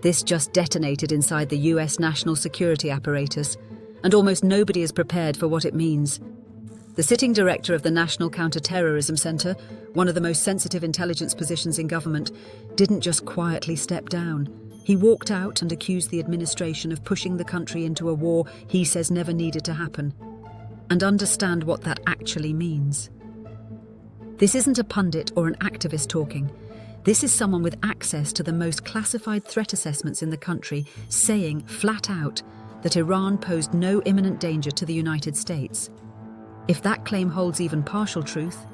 This just detonated inside the US national security apparatus, and almost nobody is prepared for what it means. The sitting director of the National Counter-Terrorism Center, one of the most sensitive intelligence positions in government, didn't just quietly step down. He walked out and accused the administration of pushing the country into a war he says never needed to happen. And understand what that actually means. This isn't a pundit or an activist talking. This is someone with access to the most classified threat assessments in the country, saying flat out that Iran posed no imminent danger to the United States. If that claim holds even partial truth,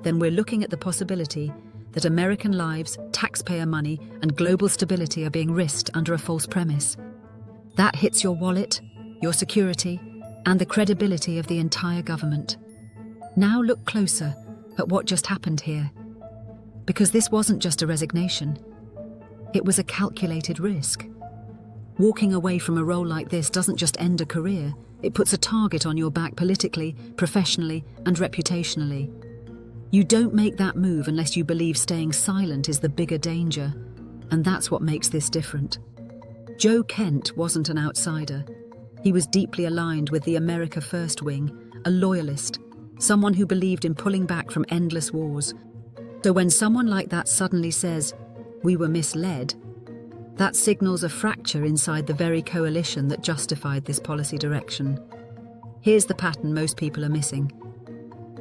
then we're looking at the possibility that American lives, taxpayer money, and global stability are being risked under a false premise. That hits your wallet, your security, and the credibility of the entire government. Now look closer at what just happened here. Because this wasn't just a resignation. It was a calculated risk. Walking away from a role like this doesn't just end a career, it puts a target on your back politically, professionally, and reputationally. You don't make that move unless you believe staying silent is the bigger danger, and that's what makes this different. Joe Kent wasn't an outsider. He was deeply aligned with the America First wing, a loyalist, someone who believed in pulling back from endless wars. So when someone like that suddenly says, "We were misled," that signals a fracture inside the very coalition that justified this policy direction. Here's the pattern most people are missing.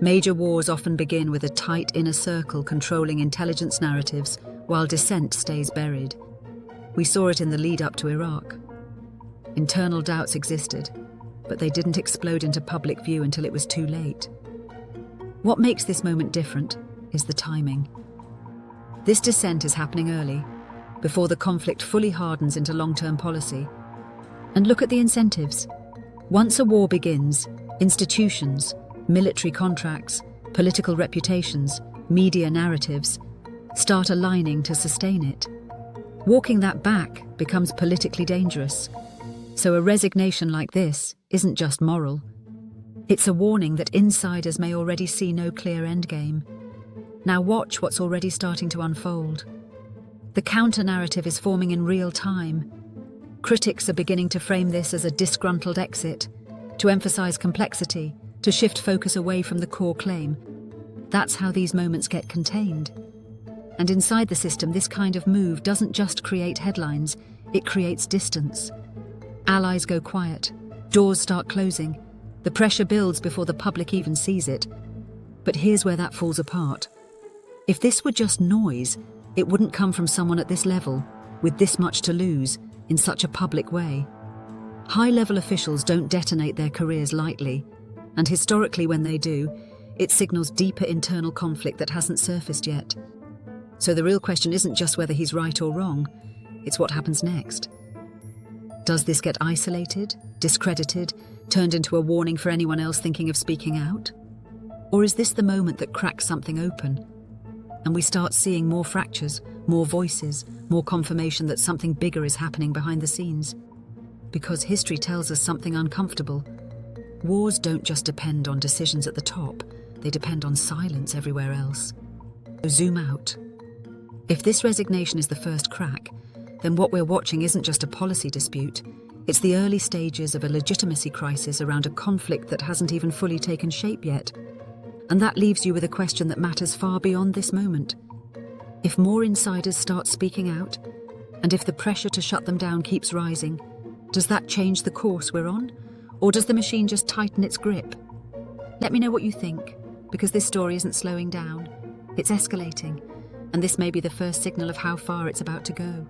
Major wars often begin with a tight inner circle controlling intelligence narratives, while dissent stays buried. We saw it in the lead-up to Iraq. Internal doubts existed, but they didn't explode into public view until it was too late. What makes this moment different is the timing. This dissent is happening early, before the conflict fully hardens into long-term policy. And look at the incentives. Once a war begins, institutions, military contracts, political reputations, media narratives start aligning to sustain it. Walking that back becomes politically dangerous. So a resignation like this isn't just moral. It's a warning that insiders may already see no clear endgame. Now watch what's already starting to unfold. The counter-narrative is forming in real time. Critics are beginning to frame this as a disgruntled exit, to emphasize complexity, to shift focus away from the core claim. That's how these moments get contained. And inside the system, this kind of move doesn't just create headlines, it creates distance. Allies go quiet, doors start closing, the pressure builds before the public even sees it. But here's where that falls apart. If this were just noise, it wouldn't come from someone at this level, with this much to lose, in such a public way. High-level officials don't detonate their careers lightly, and historically when they do, it signals deeper internal conflict that hasn't surfaced yet. So the real question isn't just whether he's right or wrong, it's what happens next. Does this get isolated, discredited, turned into a warning for anyone else thinking of speaking out? Or is this the moment that cracks something open? And we start seeing more fractures, more voices, more confirmation that something bigger is happening behind the scenes. Because history tells us something uncomfortable. Wars don't just depend on decisions at the top, they depend on silence everywhere else. So zoom out. If this resignation is the first crack, then what we're watching isn't just a policy dispute, it's the early stages of a legitimacy crisis around a conflict that hasn't even fully taken shape yet. And that leaves you with a question that matters far beyond this moment. If more insiders start speaking out, and if the pressure to shut them down keeps rising, does that change the course we're on? Or does the machine just tighten its grip? Let me know what you think, because this story isn't slowing down. It's escalating, and this may be the first signal of how far it's about to go.